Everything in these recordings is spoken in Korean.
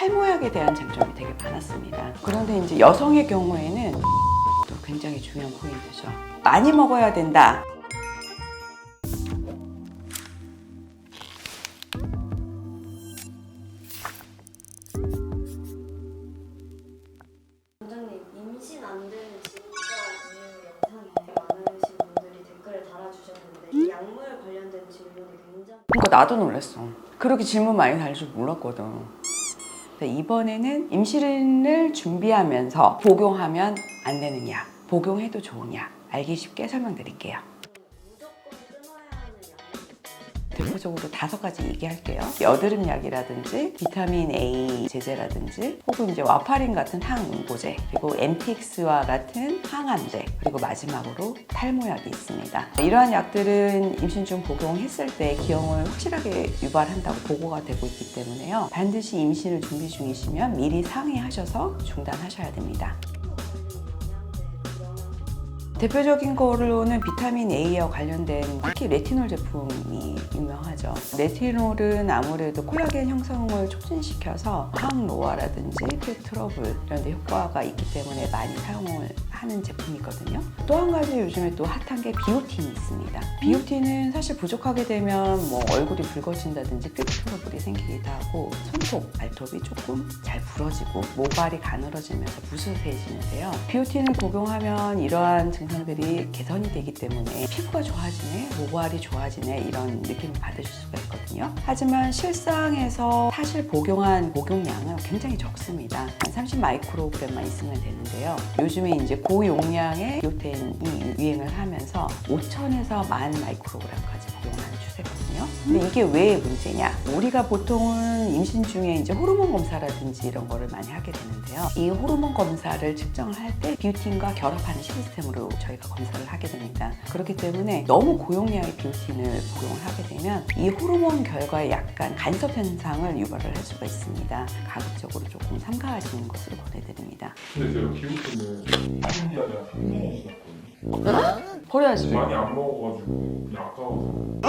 탈모약에 대한 장점이 되게 많았습니다. 그런데 이제 여성의 경우에는 또 굉장히 중요한 포인트죠. 많이 먹어야 된다. 원장님, 임신 안 되는 진짜 이유 영상에 많으신 분들이 댓글을 달아주셨는데 이 약물 관련된 질문이 굉장히 그러니까 나도 놀랐어. 그렇게 질문 많이 달릴 줄 몰랐거든. 이번에는 임신을 준비하면서 복용하면 안 되는 약, 복용해도 좋은 약 알기 쉽게 설명드릴게요. 무조건 끊어야 하는 약물 대표적으로 5가지 얘기할게요. 여드름 약이라든지 비타민 A 제제라든지 혹은 이제 와파린 같은 항응고제, 그리고 MTX와 같은 항암제, 그리고 마지막으로 탈모약이 있습니다. 이러한 약들은 임신 중 복용했을 때 기형을 확실하게 유발한다고 보고가 되고 있기 때문에요. 반드시 임신을 준비 중이시면 미리 상의하셔서 중단하셔야 됩니다. 대표적인 거로는 비타민 A와 관련된 특히 레티놀 제품이 유명하죠. 레티놀은 아무래도 콜라겐 형성을 촉진시켜서 항노화라든지 피 트러블 이런 데 효과가 있기 때문에 많이 사용을 하는 제품이거든요. 또 한 가지 요즘에 또 핫한 게 비오틴이 있습니다. 비오틴은 사실 부족하게 되면 뭐 얼굴이 붉어진다든지 피 트러블이 생기기도 하고 손톱, 발톱이 조금 잘 부러지고 모발이 가늘어지면서 부스스해지는데요. 비오틴을 복용하면 이러한 증상들이 개선이 되기 때문에 피부가 좋아지네, 모발이 좋아지네 이런 느낌을 받으실 수가 있거든요. 하지만 실상에서 사실 복용한 복용량은 굉장히 적습니다. 한 30 마이크로그램만 있으면 되는데요. 요즘에 이제 고용량의 비오틴이 유행을 하면서 5,000에서 10,000 마이크로그램까지 복용하는 추세거든요. 근데 이게 왜 문제냐? 우리가 보통은 임신 중에 이제 호르몬 검사라든지 이런 거를 많이 하게 되는데요. 이 호르몬 검사를 측정을 할 때 비오틴과 결합하는 시스템으로 저희가 검사를 하게 됩니다. 그렇기 때문에 너무 고용량의 비오틴을 복용을 하게 되면 이 호르몬 결과에 약간 간섭 현상을 유발을 할 수가 있습니다. 가급적으로 조금 삼가하시는 것을 권해드립니다. 근데 제가 비오틴을 신기하게 먹었었거든요. 버려야지. 많이 안 먹어가지고 그냥 아까워서.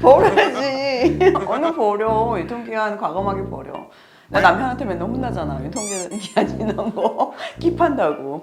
버려야지. 어느 버려. 유통기한 과감하게 버려. 나 남편한테 맨날 혼나잖아. 유통기한 지난 거 킵한다고.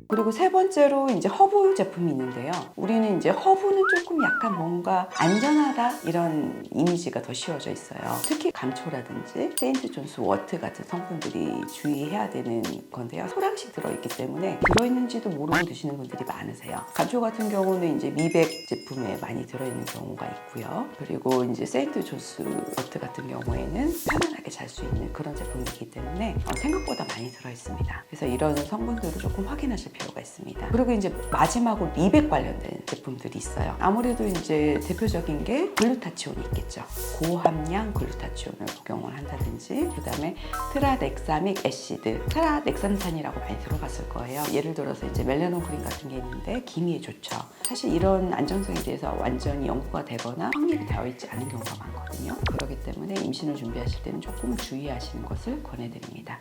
그리고 세 번째로 이제 허브 제품이 있는데요. 우리는 이제 허브는 조금 약간 뭔가 안전하다 이런 이미지가 더 씌워져 있어요. 특히 감초라든지 세인트 존스 워트 같은 성분들이 주의해야 되는 건데요. 소량씩 들어있기 때문에 들어있는지도 모르고 드시는 분들이 많으세요. 감초 같은 경우는 이제 미백 제품에 많이 들어있는 경우가 있고요. 그리고 이제 세인트 존스 워트 같은 경우에는 편안하게 잘 수 있는 그런 제품이기 때문에 생각보다 많이 들어있습니다. 그래서 이런 성분들을 조금 확인하실 필요가 있습니다. 그리고 이제 마지막으로 미백 관련된 제품들이 있어요. 아무래도 이제 대표적인 게 글루타치온이 있겠죠. 고함량 글루타치온을 복용을 한다든지, 그 다음에 트라넥사믹 애시드, 트라넥삼산이라고 많이 들어봤을 거예요. 예를 들어서 이제 멜라논 크림 같은 게 있는데 기미에 좋죠. 사실 이런 안정성에 대해서 완전히 연구가 되거나 확립이 되어 있지 않은 경우가 많거든요. 그렇기 때문에 임신을 준비하실 때는 조금 주의하시는 것을 권해드립니다.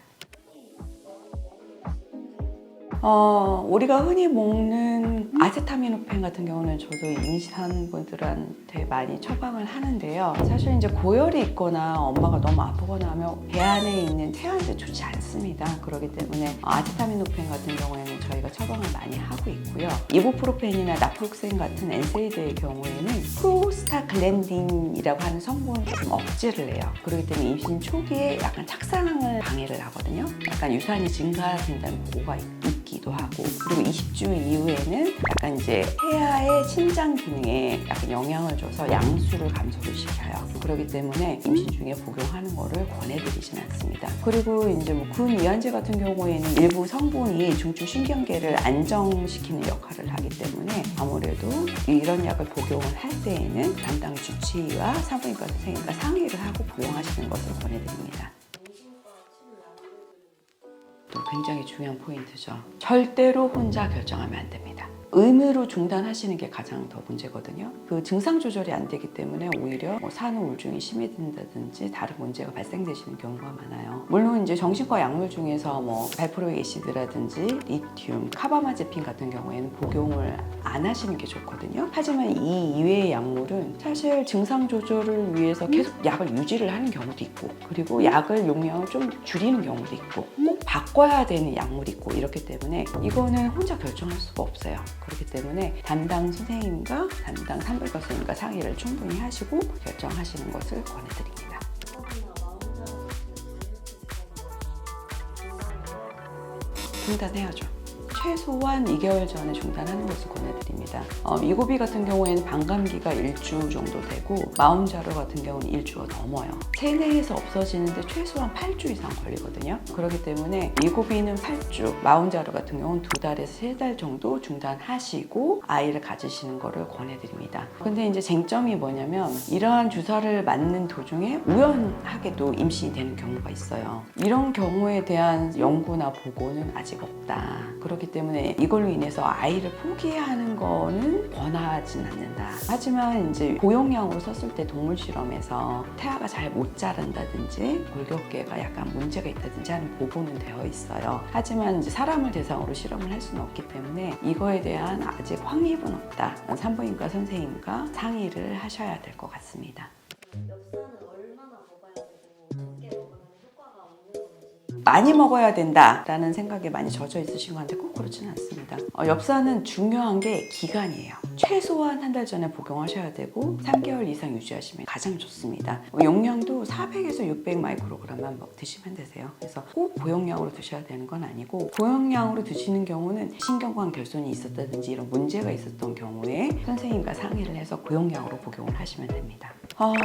우리가 흔히 먹는 아세타미노펜 같은 경우는 저도 임신한 분들한테 많이 처방을 하는데요. 사실 이제 고열이 있거나 엄마가 너무 아프거나 하면 배 안에 있는 태아한테 좋지 않습니다. 그렇기 때문에 아세타미노펜 같은 경우에는 저희가 처방을 많이 하고 있고요. 이부프로펜이나 나프록센 같은 엔세이드의 경우에는 프로스타글랜딘이라고 하는 성분을 좀 억제를 해요. 그렇기 때문에 임신 초기에 약간 착상을 방해를 하거든요. 약간 유산이 증가된다는 보고가 있기도 하고, 그리고 20주 이후에는 약간 이제 태아의 신장 기능에 약간 영향을 줘서 양수를 감소를 시켜요. 그렇기 때문에 임신 중에 복용하는 거를 권해드리진 않습니다. 그리고 이제 뭐 근위안제 같은 경우에는 일부 성분이 중추 신경계를 안정시키는 역할을 하기 때문에 아무래도 이런 약을 복용을 할 때에는 담당 주치의와 산부인과 선생님과 상의를 하고 복용하시는 것을 권해드립니다. 또 굉장히 중요한 포인트죠. 절대로 혼자 결정하면 안 됩니다. 의무로 중단하시는 게 가장 더 문제거든요. 그 증상 조절이 안 되기 때문에 오히려 뭐 산후우울증이 심해진다든지 다른 문제가 발생되시는 경우가 많아요. 물론 이제 정신과 약물 중에서 뭐 발프로익 애시드라든지 리튬, 카바마제핀 같은 경우에는 복용을 안 하시는 게 좋거든요. 하지만 이 이외의 약물은 사실 증상 조절을 위해서 계속 약을 유지를 하는 경우도 있고, 그리고 약을 용량을 좀 줄이는 경우도 있고, 꼭 바꿔야 되는 약물이 있고, 이렇기 때문에 이거는 혼자 결정할 수가 없어요. 그렇기 때문에 담당 선생님과 담당 산부인과 선생님과 상의를 충분히 하시고 결정하시는 것을 권해드립니다. 중단해야죠. 최소한 2개월 전에 중단하는 것을 권해드립니다. 미고비 같은 경우에는 반감기가 1주 정도 되고 마음자루 같은 경우는 1주가 넘어요. 체내에서 없어지는데 최소한 8주 이상 걸리거든요. 그렇기 때문에 미고비는 8주, 마음자루 같은 경우는 2달에서 3달 정도 중단하시고 아이를 가지시는 것을 권해드립니다. 근데 이제 쟁점이 뭐냐면 이러한 주사를 맞는 도중에 우연하게도 임신이 되는 경우가 있어요. 이런 경우에 대한 연구나 보고는 아직 없다. 그렇기 때문에 이걸로 인해서 아이를 포기하는 거는 권하진 않는다. 하지만 이제 고용량으로 썼을 때 동물 실험에서 태아가 잘 못 자란다든지 골격계가 약간 문제가 있다든지 하는 보고는 되어 있어요. 하지만 이제 사람을 대상으로 실험을 할 수는 없기 때문에 이거에 대한 아직 확립은 없다. 산부인과 선생님과 상의를 하셔야 될 것 같습니다. 엽산은 얼마나 먹어야 되고 적게 먹으면 효과가 없는 건지. 많이 먹어야 된다라는 생각에 많이 젖어 있으신 건데 꼭 그렇지는 않습니다. 엽산은 중요한 게 기간이에요. 최소한 한 달 전에 복용하셔야 되고 3개월 이상 유지하시면 가장 좋습니다. 용량도 400에서 600 마이크로그램만 드시면 되세요. 그래서 꼭 고용량으로 드셔야 되는 건 아니고 고용량으로 드시는 경우는 신경관 결손이 있었다든지 이런 문제가 있었던 경우에 선생님과 상의를 해서 고용량으로 복용을 하시면 됩니다.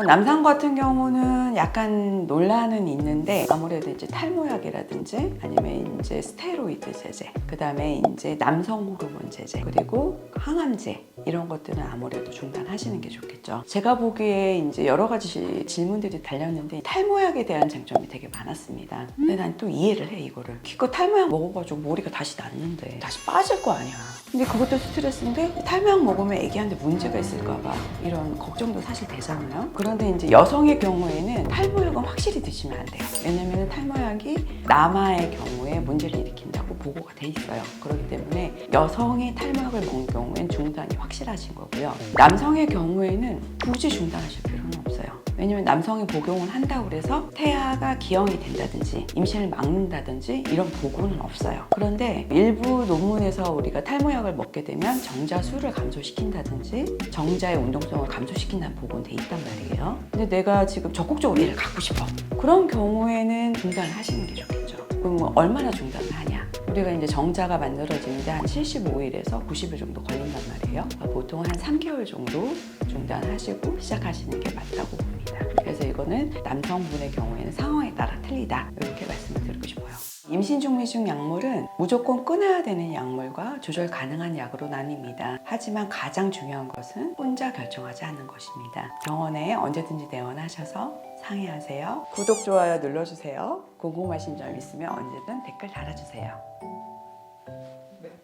남성 같은 경우는 약간 논란은 있는데 아무래도 이제 탈모약이라든지 아니면 이제 스테로이드 제제, 그 다음에 이제 남성 호르몬 제제, 그리고 항암제 이런 것들은 아무래도 중단하시는 게 좋겠죠. 제가 보기에 이제 여러 가지 질문들이 달렸는데 탈모약에 대한 장점이 되게 많았습니다. 근데 난 또 이해를 해 이거를. 기껏 탈모약 먹어가지고 머리가 다시 났는데 다시 빠질 거 아니야. 근데 그것도 스트레스인데 탈모약 먹으면 애기한테 문제가 있을까봐 이런 걱정도 사실 되잖아요. 그런데 이제 여성의 경우에는 탈모약은 확실히 드시면 안 돼요. 왜냐면 탈모약이 남아의 경우에 문제를 일으킨다고 보고가 돼 있어요. 그렇기 때문에 여성이 탈모약을 먹는 경우에는 중단이 확실하신 거고요. 남성의 경우에는 굳이 중단하실 필요는 없어요. 왜냐면 남성이 복용을 한다고 해서 태아가 기형이 된다든지 임신을 막는다든지 이런 보고는 없어요. 그런데 일부 논문에서 우리가 탈모약을 먹게 되면 정자 수를 감소시킨다든지 정자의 운동성을 감소시킨다는 보고는 돼 있단 말이에요. 근데 내가 지금 적극적으로 얘를 갖고 싶어. 그런 경우에는 중단을 하시는 게 좋겠죠. 그럼 뭐 얼마나 중단을 하냐? 우리가 이제 정자가 만들어지는데 한 75일에서 90일 정도 걸린단 말이에요. 보통 한 3개월 정도 중단하시고 시작하시는 게 맞다고 봅니다. 그래서 이거는 남성분의 경우에는 상황에 따라 틀리다. 이렇게 말씀을 드리고 싶어요. 임신 중 미중 약물은 무조건 끊어야 되는 약물과 조절 가능한 약으로 나뉩니다. 하지만 가장 중요한 것은 혼자 결정하지 않는 것입니다. 병원에 언제든지 내원하셔서 상의하세요. 구독, 좋아요 눌러주세요. 궁금하신 점 있으면 언제든 댓글 달아주세요.